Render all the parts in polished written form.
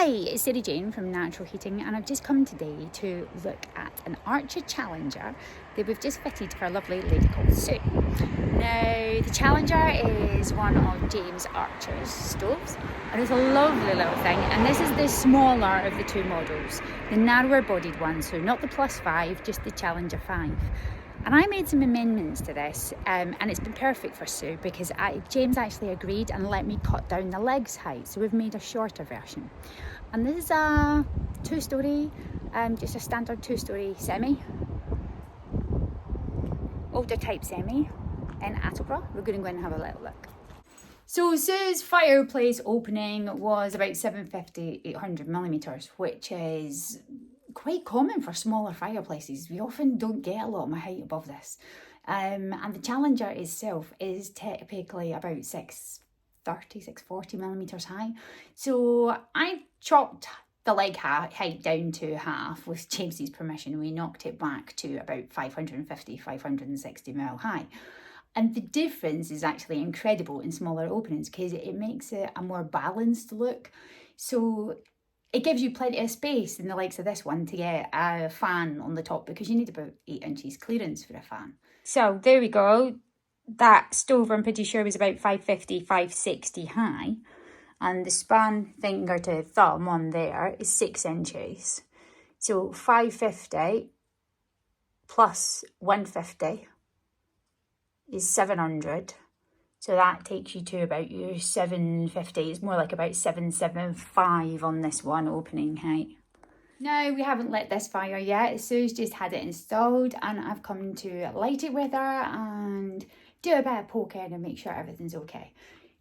Hi, it's Sarah Jane from Natural Heating, and I've just come today to look at an Archer Challenger that we've just fitted for a lovely lady called Sue. Now, the Challenger is one of James Archer's stoves, and it's a lovely little thing, and this is the smaller of the two models, the narrower bodied one, so not the Plus 5, just the Challenger 5. And I made some amendments to this, and it's been perfect for Sue because James actually agreed and let me cut down the legs height, so we've made a shorter version. And this is a two-storey, just a standard two-storey semi, older type semi in Attleborough. We're going to go and have a little look. So Sue's fireplace opening was about 750, 800 millimetres, which is quite common for smaller fireplaces. We often don't get a lot of height above this. And the Challenger itself is typically about 630, 640 millimetres high. So I chopped the leg height down to half with James's permission. We knocked it back to about 550, 560 mil high. And the difference is actually incredible in smaller openings because it makes it a more balanced look. So it gives you plenty of space in the likes of this one to get a fan on the top because you need about 8 inches clearance for a fan. So there we go. That stove I'm pretty sure was about 550, 560 high. And the span finger to thumb on there is 6 inches. So 550 plus 150 is 700. So that takes you to about your 750. It's more like about 775 on this one opening height. No, we haven't lit this fire yet. Sue's just had it installed and I've come to light it with her and do a bit of poking and make sure everything's okay.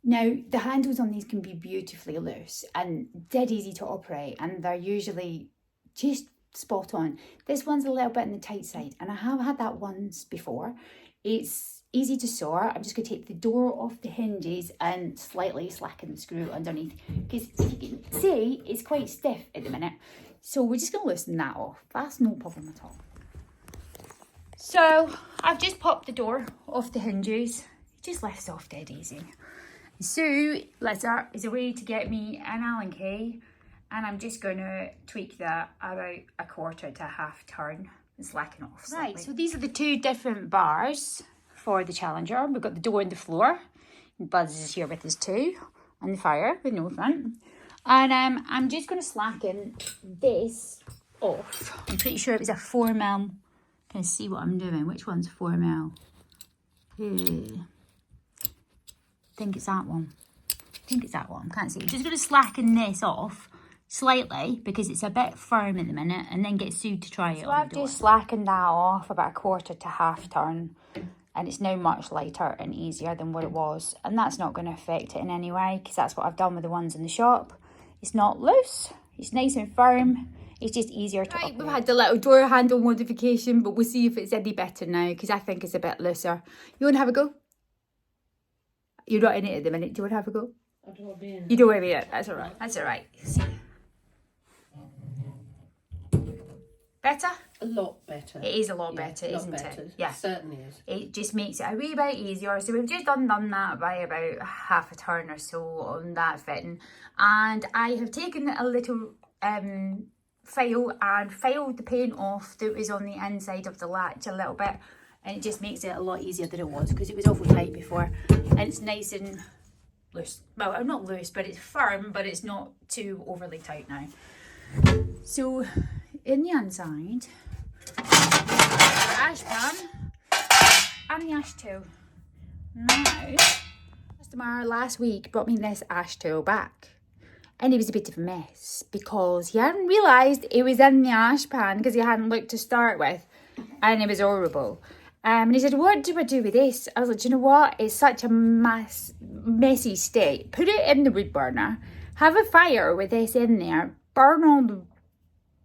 Now, the handles on these can be beautifully loose and dead easy to operate, and they're usually just spot on. This one's a little bit on the tight side, and I have had that once before. It's easy to saw. I'm just going to take the door off the hinges and slightly slacken the screw underneath, because if you can see, it's quite stiff at the minute. So we're just going to loosen that off. That's no problem at all. So I've just popped the door off the hinges. It just lifts off dead easy. Sue, litter, is a way to get me an Allen key, and I'm just going to tweak that about a quarter to a half turn and slacken off slightly. Right, so these are the two different bars for the Challenger. We've got the door and the floor. Bunns is here with us too, on the fire with no front. And I'm just going to slacken this off. I'm pretty sure it was a 4mm. Can you see what I'm doing? Which one's 4mm? I think it's that one. Can't see. I'm just going to slacken this off slightly because it's a bit firm at the minute, and then get Sue to try it. So I've just slackened that off about a quarter to half turn, and it's now much lighter and easier than what it was, and that's not going to affect it in any way because that's what I've done with the ones in the shop. It's not loose, it's nice and firm. It's just easier to operate. We've had the little door handle modification, but we'll see if it's any better now because I think it's a bit looser. You want to have a go? You're not in it at the minute. Do you want to have a go? I don't want to be in it. You don't want to be in it. That's all right. That's all right. Better? A lot better. It is a lot better, isn't it? Yeah. It certainly is. It just makes it a wee bit easier. So we've just done that by about half a turn or so on that fitting. And I have taken a little file and filed the paint off that was on the inside of the latch a little bit. And it just makes it a lot easier than it was because it was awful tight before. And it's nice and loose. Well, not loose, but it's firm, but it's not too overly tight now. So, in the inside, the ash pan and the ash tool. Now, customer last week brought me this ash tool back. And it was a bit of a mess because he hadn't realised it was in the ash pan because he hadn't looked to start with. And it was horrible. And he said, what do I do with this? I was like, do you know what? It's such a messy state. Put it in the wood burner. Have a fire with this in there. Burn all the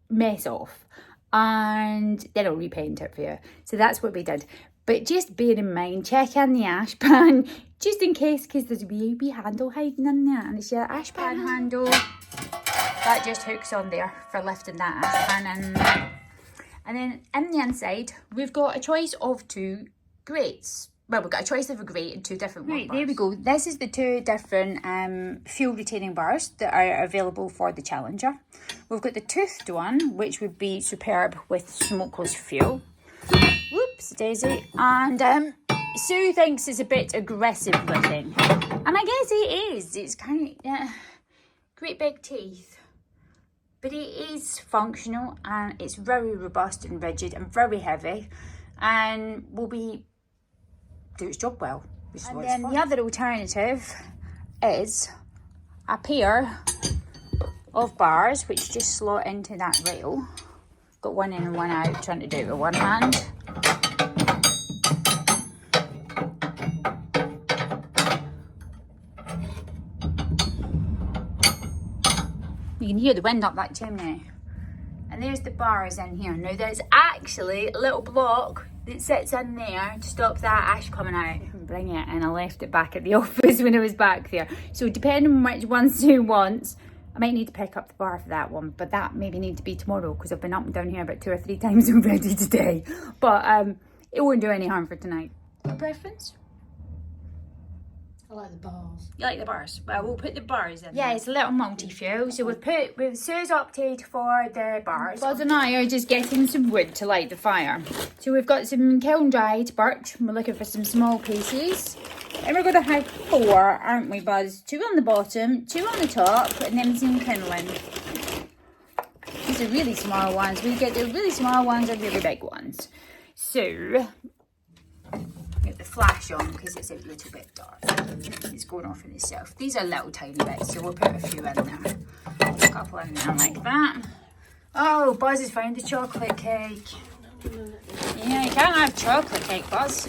mess off. And then I'll repaint it for you. So that's what we did. But just bear in mind, check in the ash pan. Just in case, because there's a wee handle hiding in there. And it's your ash pan handle. That just hooks on there for lifting that ash pan in there. And then in the inside, we've got a choice of two grates. well, we've got a choice of a grate and 2 different one bars. There we go. This is the 2 different fuel retaining bars that are available for the Challenger. We've got the toothed one, which would be superb with smokeless fuel. Whoops, daisy. And Sue thinks it's a bit aggressive looking. And I guess it is. It's kind of great big teeth. But it is functional and it's very robust and rigid and very heavy. And will do its job well. And then the other alternative is a pair of bars which just slot into that rail. Got one in and one out, trying to do it with one hand. You can hear the wind up that chimney. And there's the bars in here. Now there's actually a little block that sits in there to stop that ash coming out. Bring it, and I left it back at the office when I was back there. So depending on which one Sue wants, I might need to pick up the bar for that one, but that maybe need to be tomorrow because I've been up and down here about 2 or 3 times already today. But it won't do any harm for tonight. What preference? I like the bars. You like the bars? Well, we'll put the bars in. Yeah, it's a little multi-fuel. So Sue's opted for the bars. Buzz and I are just getting some wood to light the fire. So we've got some kiln dried birch. We're looking for some small pieces. And we're going to have 4, aren't we, Buzz? 2 on the bottom, 2 on the top, and then some kindling. These are really small ones. We get the really small ones and really big ones. So get the flash on because it's a little bit dark. It's going off in itself. These are little tiny bits, so we'll put a few in there. A couple in there like that. Oh, Buzz has found the chocolate cake. Yeah, you can't have chocolate cake, Buzz.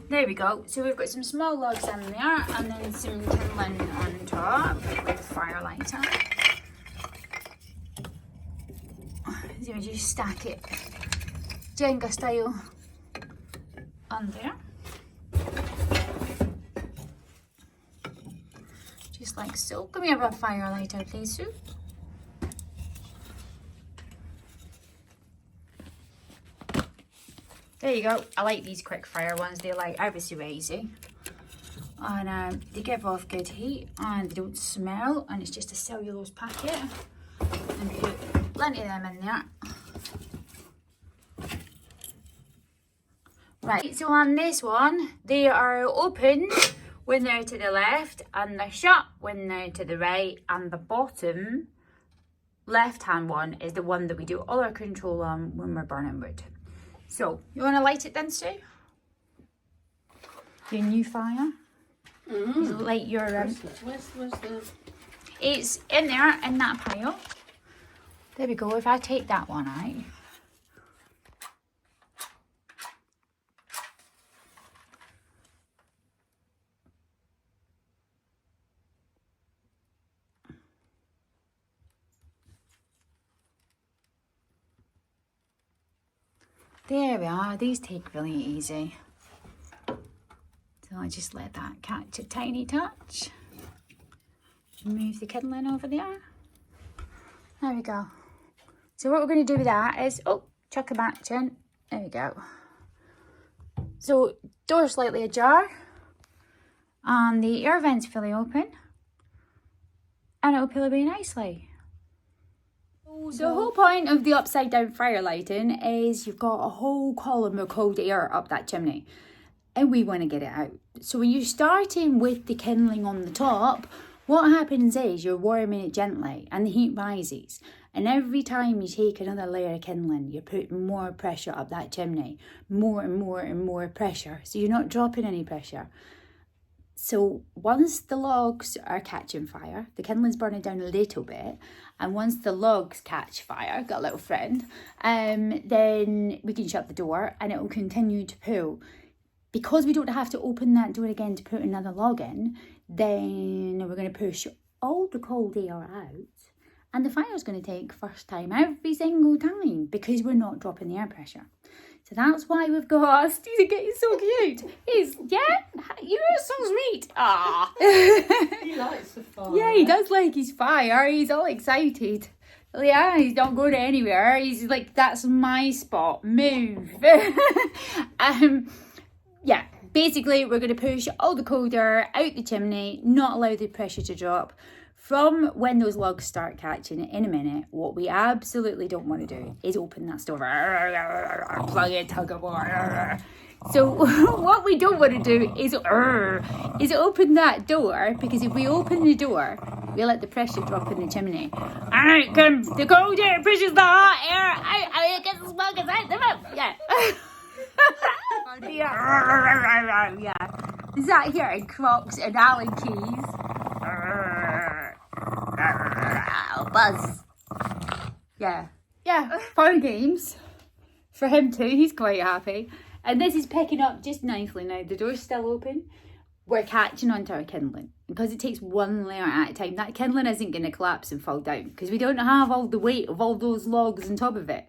There we go. So we've got some small logs in there and then some kindling on top with the fire lighter. So we just stack it Jenga style on there. Just like so. Can we have a fire lighter, please, Sue? There you go. I like these quick fire ones. They're like ever so easy. And they give off good heat and they don't smell. And it's just a cellulose packet. And put plenty of them in there. Right, so on this one, they are open when they're to the left and they're shut when they're to the right. And the bottom left-hand one is the one that we do all our control on when we're burning wood. So, you want to light it then, Sue? Your new fire? Mm-hmm. Light your... Where's the... It's in there, in that pile. There we go. If I take that one out... There we are. These take really easy. So I just let that catch a tiny touch. Move the kindling over there. There we go. So what we're going to do with that is, chuck a match in. There we go. So door slightly ajar. And the air vent's fully open. And it'll pull away nicely. So the whole point of the upside down fire lighting is you've got a whole column of cold air up that chimney and we want to get it out. So when you're starting with the kindling on the top, what happens is you're warming it gently and the heat rises. And every time you take another layer of kindling, you're putting more pressure up that chimney, more and more and more pressure. So you're not dropping any pressure. So once the logs are catching fire, the kindling's burning down a little bit, and once the logs catch fire, got a little friend, then we can shut the door and it will continue to pull. Because we don't have to open that door again to put another log in, then we're going to push all the cold air out, and the fire's going to take first time every single time because we're not dropping the air pressure. So that's why we've got Stephen getting so cute. You're so sweet. Ah. He likes the fire. Yeah, he does like his fire. He's all excited Yeah, he's not going anywhere. He's like, that's my spot. Move. Yeah, basically we're going to push all the cold air out the chimney, not allow the pressure to drop. From when those logs start catching in a minute, what we absolutely don't want to do is open that stove. Plug it, tug of war. So what we don't want to do is open that door, because if we open the door, we let the pressure drop in the chimney. And the cold air pushes the hot air out, and it gets the smoke out the mouth. Yeah. Yeah. Is that here in Crocs and Allen Keys? Buzz. Yeah. Yeah. Fun games. For him too, he's quite happy. And this is picking up just nicely now. The door's still open. We're catching onto our kindling. Because it takes one layer at a time, that kindling isn't going to collapse and fall down. Because we don't have all the weight of all those logs on top of it.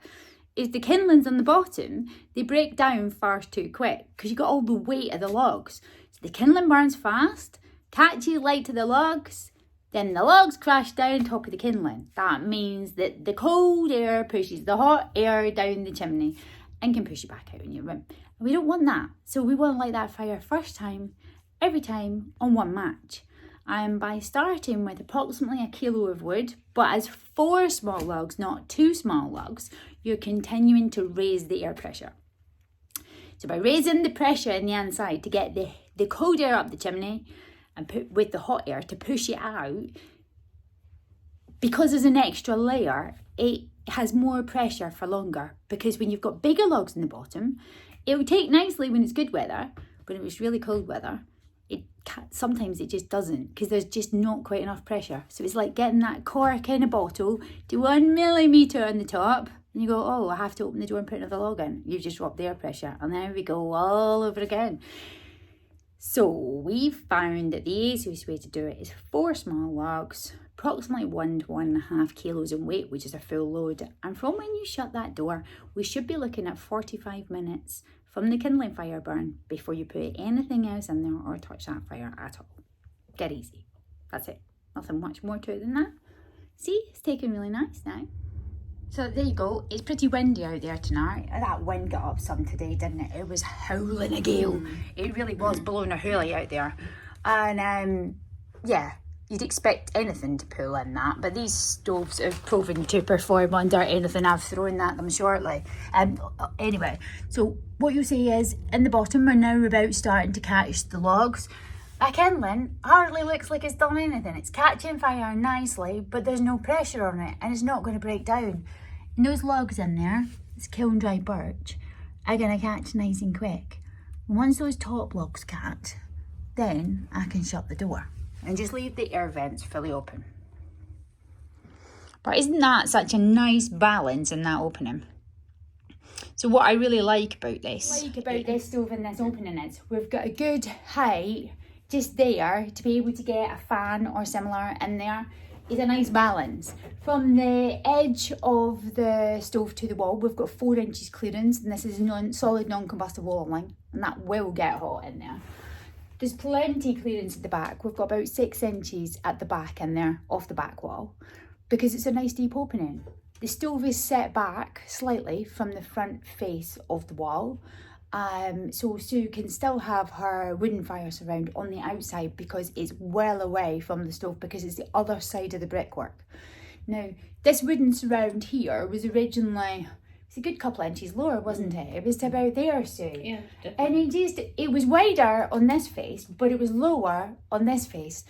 If the kindlings on the bottom, they break down far too quick. Because you got all the weight of the logs. So the kindling burns fast, catches light to the logs, then the logs crash down top of the kindling. That means that the cold air pushes the hot air down the chimney and can push you back out in your room. And we don't want that. So we want to light that fire first time, every time, on one match. And by starting with approximately 1 kilo of wood, but as 4 small logs, not 2 small logs, you're continuing to raise the air pressure. So by raising the pressure in the inside to get the cold air up the chimney, and put with the hot air to push it out, because there's an extra layer, it has more pressure for longer. Because when you've got bigger logs in the bottom, it will take nicely when it's good weather, but if it's really cold weather, sometimes it just doesn't, because there's just not quite enough pressure. So it's like getting that cork in a bottle to 1 millimetre on the top, and you go, oh, I have to open the door and put another log in. You've just dropped the air pressure, and there we go all over again. So we've found that the easiest way to do it is 4 small logs, approximately 1 to 1.5 kilos in weight, which is a full load. And from when you shut that door, we should be looking at 45 minutes from the kindling fire burn before you put anything else in there or touch that fire at all. Get easy. That's it. Nothing much more to it than that. See, it's taken really nice now. So there you go. It's pretty windy out there tonight. That wind got up some today, didn't it? It was howling a gale. It really was blowing a hurley out there. And yeah, you'd expect anything to pull in that, but these stoves have proven to perform under anything I've thrown at them shortly. Anyway, so what you see is in the bottom, we're now about starting to catch the logs. That kindling hardly looks like it's done anything. It's catching fire nicely, but there's no pressure on it, and it's not going to break down. And those logs in there, it's kiln dry birch, are going to catch nice and quick. And once those top logs catch, then I can shut the door and just leave the air vents fully open. But isn't that such a nice balance in that opening? So what I really like about this stove and this opening is we've got a good height just there to be able to get a fan or similar in there. Is a nice balance. From the edge of the stove to the wall, we've got 4 inches clearance, and this is solid non-combustible walling, and that will get hot in there. There's plenty clearance at the back. We've got about 6 inches at the back in there, off the back wall, because it's a nice deep opening. The stove is set back slightly from the front face of the wall, so Sue can still have her wooden fire surround on the outside because it's well away from the stove, because it's the other side of the brickwork. Now, this wooden surround here was originally, it's a good couple of inches lower, wasn't it? It was about there, Sue. Yeah, definitely. And it was wider on this face, but it was lower on this face.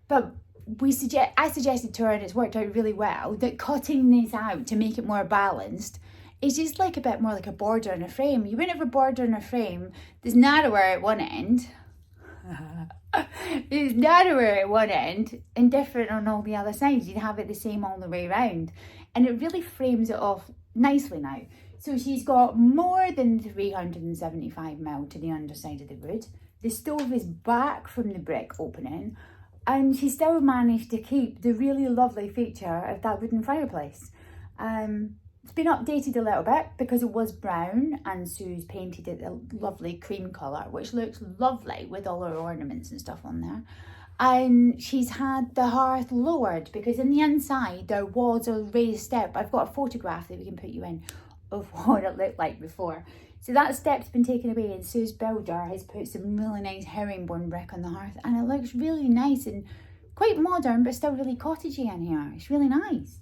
But I suggested to her, and it's worked out really well, that cutting this out to make it more balanced, it's just like a bit more like a border in a frame. You wouldn't have a border in a frame that's narrower at one end. It's narrower at one end and different on all the other sides. You'd have it the same all the way around. And it really frames it off nicely now. So she's got more than 375mm to the underside of the wood. The stove is back from the brick opening. And she still managed to keep the really lovely feature of that wooden fireplace. It's been updated a little bit because it was brown, and Sue's painted it a lovely cream colour, which looks lovely with all her ornaments and stuff on there. And she's had the hearth lowered because in the inside there was a raised step. I've got a photograph that we can put you in of what it looked like before. So that step's been taken away, and Sue's builder has put some really nice herringbone brick on the hearth, and it looks really nice and quite modern, but still really cottagey in here. It's really nice.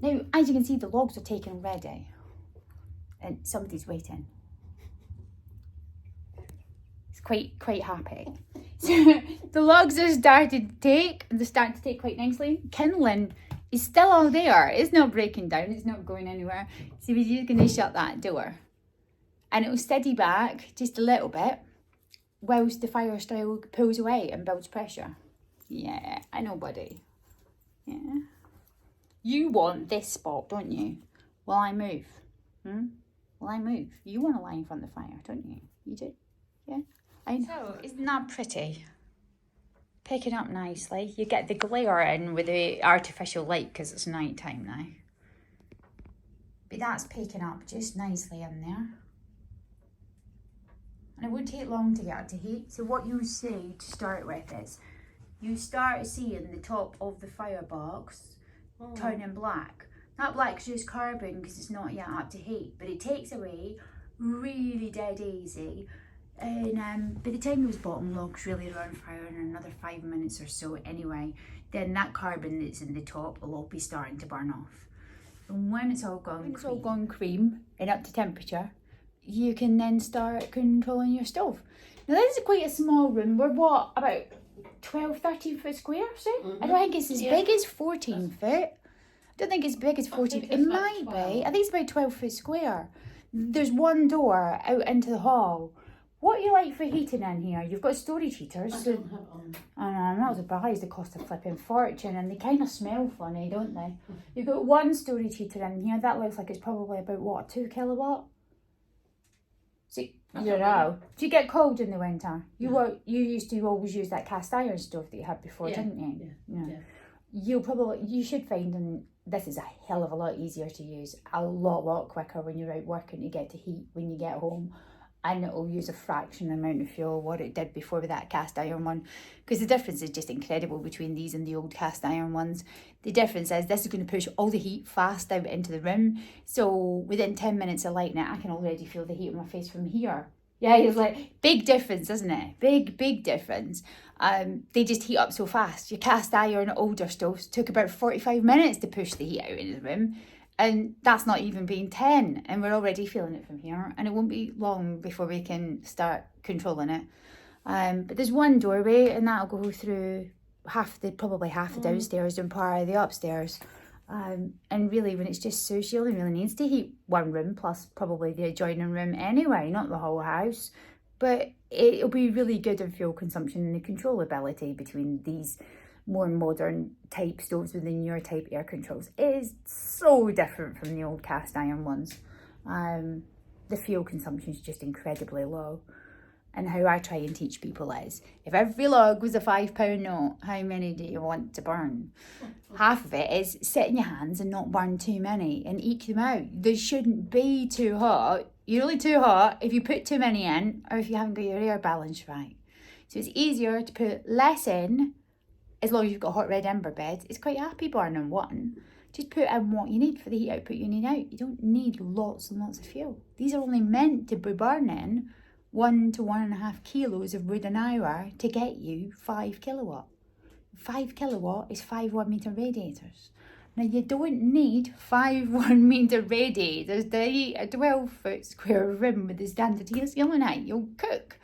Now, as you can see, the logs are taken already, and somebody's waiting. It's quite happy. So the logs are started to take, and they're starting to take quite nicely. Kindling is still all there. It's not breaking down. It's not going anywhere. So we're just going to shut that door. And it will steady back just a little bit whilst the fire style pulls away and builds pressure. Yeah, I know, buddy. Yeah. You want this spot, don't you? While I move. While I move. You want to lie in front of the fire, don't you? You do? Yeah. I know. So, isn't that pretty? Picking up nicely. You get the glare in with the artificial light because it's night time now. But that's picking up just nicely in there. And it won't take long to get it to heat. So what you see to start with is, you start seeing the top of the firebox turning black. That black's just carbon because it's not yet up to heat, but it takes away really dead easy. And by the time those bottom logs really are on fire in another 5 minutes or so anyway, then that carbon that's in the top will all be starting to burn off. And when it's all gone cream and up to temperature, you can then start controlling your stove. Now this is quite a small room. We're what, about 12, 13 foot square, so? I don't think it's as big as 14 foot. I don't think it's big as 14. It might be. I think it's about 12 foot square. There's one door out into the hall. What you like for heating in here? You've got storage heaters. I don't have it on. I'm not surprised. They cost a flipping fortune and they kind of smell funny, don't they? You've got one storage heater in here. That looks like it's probably about, what, 2 kilowatt? So, you know. Do you get cold in the winter? You used to always use that cast iron stove that you had before, didn't you? Yeah. You should find, and this is a hell of a lot easier to use, a lot quicker when you're out working to get to heat when you get home. And it'll use a fraction amount of fuel what it did before with that cast iron one. Because the difference is just incredible between these and the old cast iron ones. The difference is this is going to push all the heat fast out into the room. So within 10 minutes of lighting it, I can already feel the heat on my face from here. Yeah, it's like, big difference, isn't it? Big difference. They just heat up so fast. Your cast iron older stoves took about 45 minutes to push the heat out into the room. And that's not even being 10, and we're already feeling it from here, and it won't be long before we can start controlling it. But there's one doorway, and that'll go through probably half the downstairs and part of the upstairs. And really, when it's just Sue, she only really needs to heat one room plus probably the adjoining room anyway, not the whole house. But it'll be really good in fuel consumption and the controllability between these more modern type stoves with the newer type air controls. It is so different from the old cast iron ones. The fuel consumption is just incredibly low. And how I try and teach people is, if every log was a £5 note, how many do you want to burn? Half of it is sit in your hands and not burn too many and eke them out. They shouldn't be too hot. You're only too hot if you put too many in or if you haven't got your air balance right. So it's easier to put less in. As long as you've got hot red ember bed, it's quite happy burning one. Just put in what you need for the heat output you need out. You don't need lots and lots of fuel. These are only meant to be burning 1 to 1.5 kilos of wood an hour to get you 5 kilowatt. 5 kilowatt is 5 1 metre radiators. Now you don't need 5 1 metre radiators to heat a 12 foot square room with the standard heat ceiling height. You'll cook.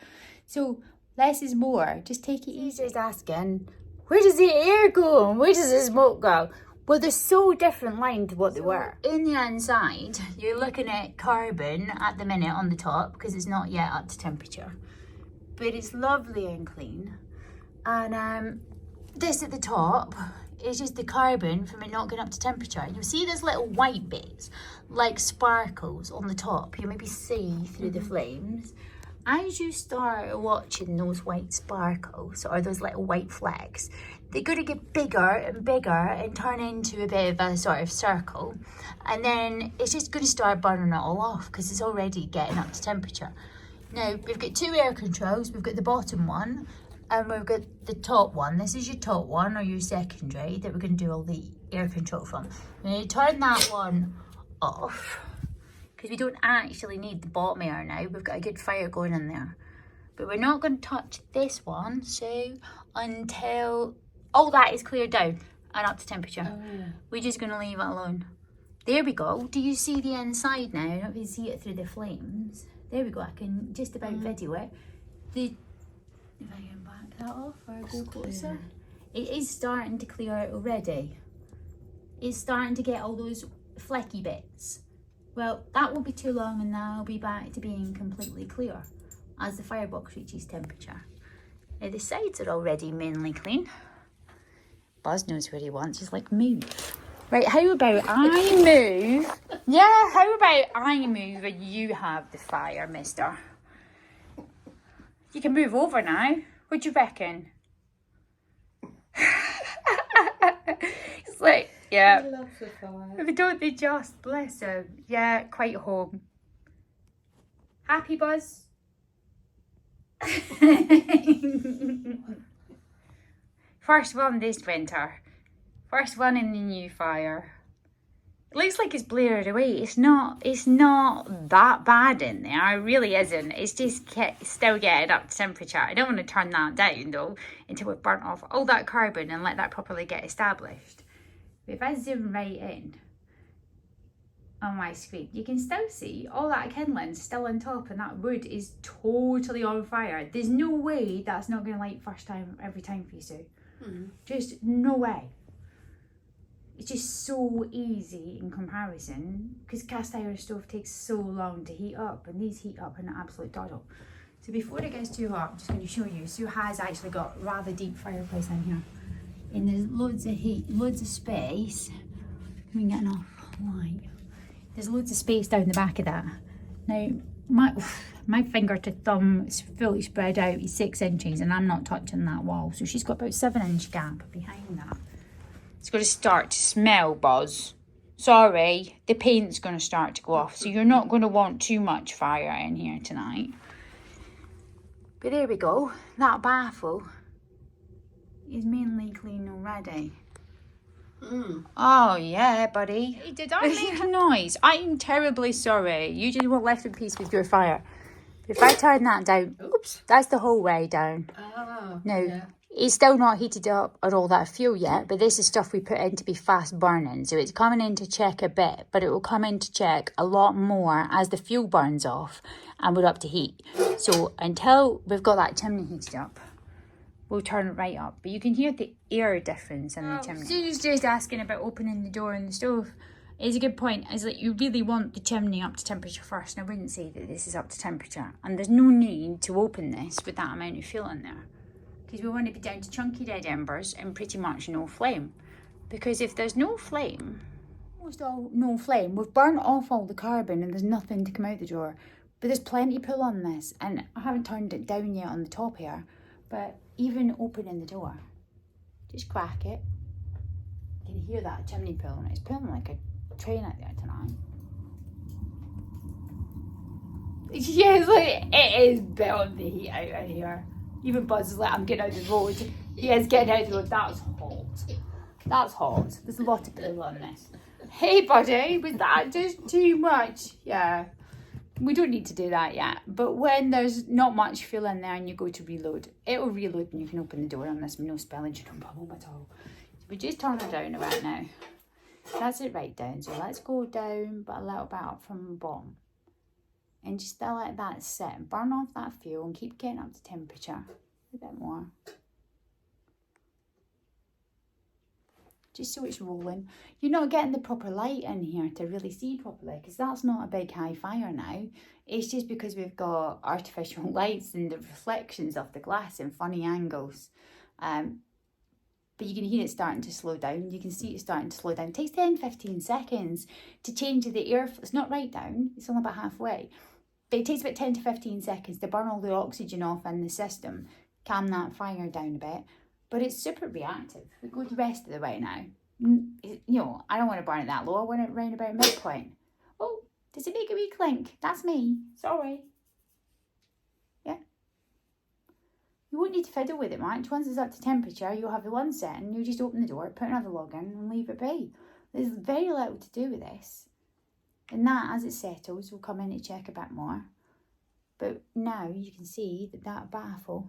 So less is more. Just take it easy. Just asking, where does the air go and where does the smoke go? Well, they're so different line to what they were. In the inside, you're looking at carbon at the minute on the top because it's not yet up to temperature. But it's lovely and clean. And this at the top is just the carbon from it not getting up to temperature. You'll see there's little white bits, like sparkles on the top. You maybe see through the flames. As you start watching those white sparkles or those little white flecks, they're going to get bigger and bigger and turn into a bit of a sort of circle. And then it's just going to start burning it all off because it's already getting up to temperature. Now, we've got 2 air controls. We've got the bottom one And we've got the top one. This is your top one or your secondary that we're going to do all the air control from. We're going to turn that one off because we don't actually need the bottom air now. We've got a good fire going in there. But we're not going to touch this one, so until all that is cleared down and up to temperature. Oh, yeah. We're just going to leave it alone. There we go. Do you see the inside now? I don't know if you see it through the flames. There we go. I can just about video it. If I can back that off or go closer. It is starting to clear out already. It's starting to get all those flecky bits. Well, that won't be too long and that'll be back to being completely clear as the firebox reaches temperature. Now the sides are already mainly clean. Buzz knows where he wants. He's like, move. Right, how about I move? Yeah, how about I move and you have the fire, mister? You can move over now. What do you reckon? It's like, yeah. I love the fire. Don't they just? Bless him. Yeah, quite home. Happy, Buzz? First one this winter. First one in the new fire. It looks like it's blared away. It's not that bad in there. It really isn't. It's just still getting up to temperature. I don't want to turn that down though until we've burnt off all that carbon and let that properly get established. But if I zoom right in on my screen, you can still see all that kindling still on top and that wood is totally on fire. There's no way that's not going to light first time every time for you, Sue. Just no way. It's just so easy in comparison because cast iron stove takes so long to heat up and these heat up in an absolute doddle. So before it gets too hot, I'm just going to show you. Sue has actually got rather deep fireplace in here. And there's loads of heat, loads of space. Let me get enough light. There's loads of space down the back of that. Now, my finger to thumb is fully spread out. It's 6 inches and I'm not touching that wall. So she's got about 7-inch gap behind that. It's going to start to smell, Buzz. Sorry, the paint's going to start to go off. So you're not going to want too much fire in here tonight. But there we go. That baffle is mainly clean already. Oh, yeah, buddy. Hey, did I make a noise? I'm terribly sorry. You just won't left in peace with your fire. But if I turn that down, oops, that's the whole way down. Oh, Now, yeah. it's still not heated up or all that fuel yet, but this is stuff we put in to be fast burning. So it's coming in to check a bit, but it will come in to check a lot more as the fuel burns off and we're up to heat. So until we've got that chimney heated up, we'll turn it right up. But you can hear the air difference in the chimney. Sue's just asking about opening the door in the stove. It's a good point. Is that you really want the chimney up to temperature first. And I wouldn't say that this is up to temperature. And there's no need to open this with that amount of fuel in there. Because we want it to be down to chunky dead embers and pretty much no flame. Because if there's no flame, almost all no flame, we've burnt off all the carbon and there's nothing to come out the door. But there's plenty of pull on this. And I haven't turned it down yet on the top here. But even opening the door, just crack it. You can hear that chimney pulling. It's pulling like a train out there tonight. Yeah, it's like, it is belting the heat out of here. Even Buzz is like, I'm getting out of the road. He is getting out of the road. That's hot. That's hot. There's a lot of pull on this. Hey, buddy, was that just too much? Yeah. We don't need to do that yet. But when there's not much fuel in there and you go to reload, it will reload and you can open the door on this with no spillage, no problem at all. So we just turn it down about now. That's it right down. So let's go down, but a little bit up from the bottom. And just still let that sit and burn off that fuel and keep getting up to temperature. A bit more. Just so it's rolling. You're not getting the proper light in here to really see properly because that's not a big high fire now. It's just because we've got artificial lights and the reflections of the glass in funny angles. But you can hear it starting to slow down. You can see it starting to slow down. It takes 10-15 seconds to change the air. It's not right down. It's only about halfway. But it takes about 10 to 15 seconds to burn all the oxygen off in the system, calm that fire down a bit. But it's super reactive. We go the rest of the way now. You know, I don't want to burn it that low. I want it round about midpoint. Oh, does it make a wee clink? That's me. Sorry. Yeah. You won't need to fiddle with it much. Once it's up to temperature, you'll have the one setting, you'll just open the door, put another log in and leave it be. There's very little to do with this. And that, as it settles, we'll come in to check a bit more. But now you can see that baffle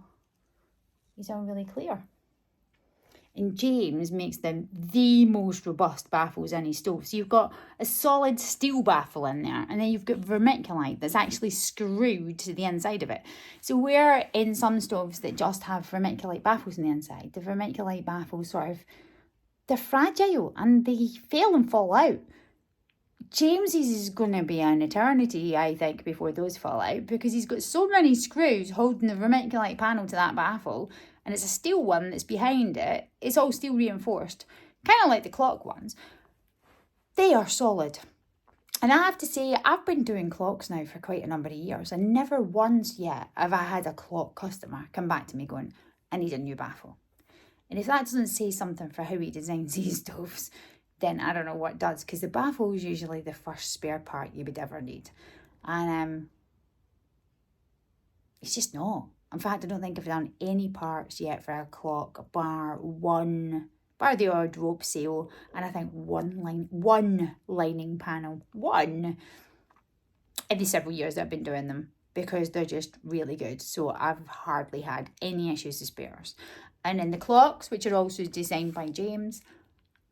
is all really clear. And James makes them the most robust baffles in his stove. So you've got a solid steel baffle in there, and then you've got vermiculite that's actually screwed to the inside of it. So where in some stoves that just have vermiculite baffles on the inside, the vermiculite baffles they're fragile and they fail and fall out. James's is going to be an eternity, I think, before those fall out, because he's got so many screws holding the vermiculite panel to that baffle, and it's a steel one that's behind it. It's all steel reinforced, kind of like the clock ones. They are solid. And I have to say, I've been doing clocks now for quite a number of years, and never once yet have I had a clock customer come back to me going, I need a new baffle. And if that doesn't say something for how he designs these stoves, then I don't know what does, because the baffle is usually the first spare part you would ever need. And it's just not. In fact, I don't think I've done any parts yet for a clock, bar the odd rope seal, and I think one lining panel, in the several years that I've been doing them, because they're just really good. So I've hardly had any issues with spares. And in the clocks, which are also designed by James,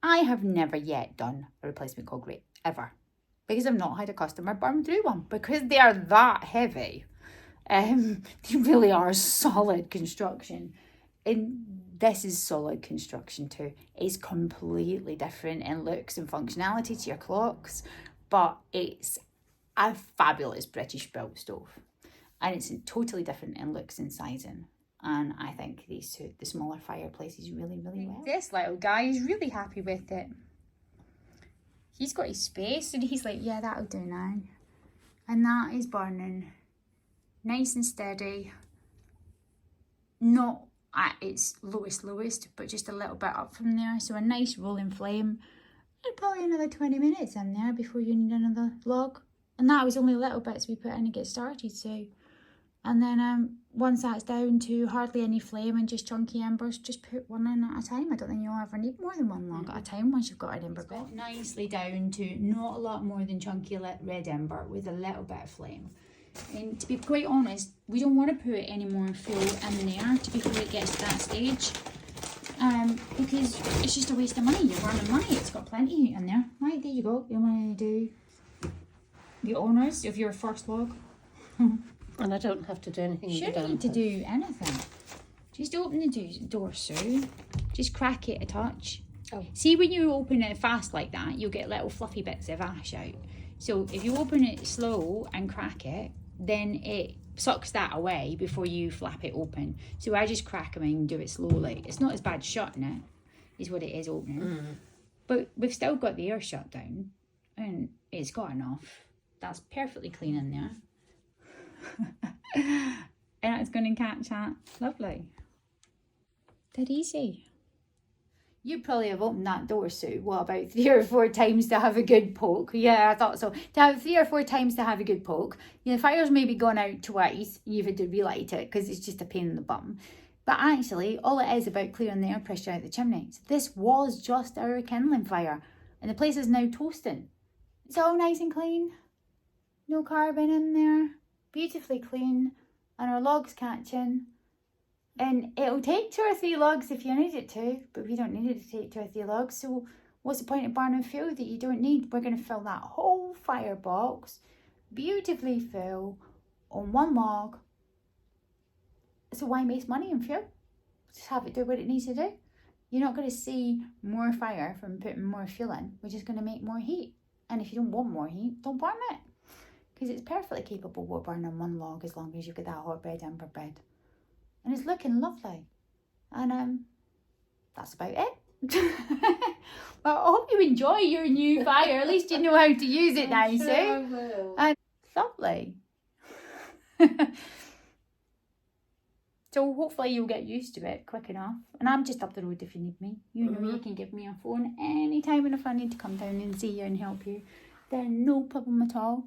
I have never yet done a replacement cog rate, ever. Because I've not had a customer burn through one, because they are that heavy. They really are solid construction. And this is solid construction too. It's completely different in looks and functionality to your clocks, but it's a fabulous British built stove. And it's totally different in looks and sizing. And I think they suit the smaller fireplaces really, really well. This little guy is really happy with it. He's got his space and he's like, yeah, that'll do now. And that is burning nice and steady. Not at its lowest, but just a little bit up from there. So a nice rolling flame. And probably another 20 minutes in there before you need another log. And that was only little bits we put in to get started, so. And then once that's down to hardly any flame and just chunky embers, just put one in at a time. I don't think you'll ever need more than one log at a time once you've got an ember bit. Nicely down to not a lot more than chunky red ember with a little bit of flame. And to be quite honest, we don't want to put any more fuel in there before it gets to that stage. Because it's just a waste of money. You're burning money. It's got plenty of heat in there. Right, there you go. You want to do the honours of your first log? And I don't have to do anything. You shouldn't need to do anything. Just open the door, Sue. Just crack it a touch. Oh. See, when you open it fast like that, you'll get little fluffy bits of ash out. So if you open it slow and crack it, then it sucks that away before you flap it open. So I just crack them and do it slowly. It's not as bad shutting it, is what it is opening. Mm. But we've still got the air shut down, and it's got enough. That's perfectly clean in there. And it's going to catch that. Lovely. Dead easy. You probably have opened that door, Sue, what, about 3 or 4 times to have a good poke? Yeah, I thought so. To have 3 or 4 times to have a good poke. You know, the fire's maybe gone out twice. You've had to relight it because it's just a pain in the bum. But actually, all it is about clearing the air pressure out the chimney. So this was just our kindling fire. And the place is now toasting. It's all nice and clean. No carbon in there. Beautifully clean. And our log's catching. And it'll take 2 or 3 logs if you need it to, but we don't need it to take 2 or 3 logs. So what's the point of burning fuel that you don't need? We're going to fill that whole firebox beautifully full on 1 log. So why waste money on fuel? Just have it do what it needs to do. You're not going to see more fire from putting more fuel in. We're just going to make more heat. And if you don't want more heat, don't burn it. Because it's perfectly capable of burning 1 log as long as you get that hot red ember bed. And it's looking lovely. And that's about it. Well, I hope you enjoy your new fire. At least you know how to use it now, Sue. I will. And lovely. So hopefully you'll get used to it quick enough. And I'm just up the road if you need me. You know you can give me a phone anytime, and if I need to come down and see you and help you, then no problem at all.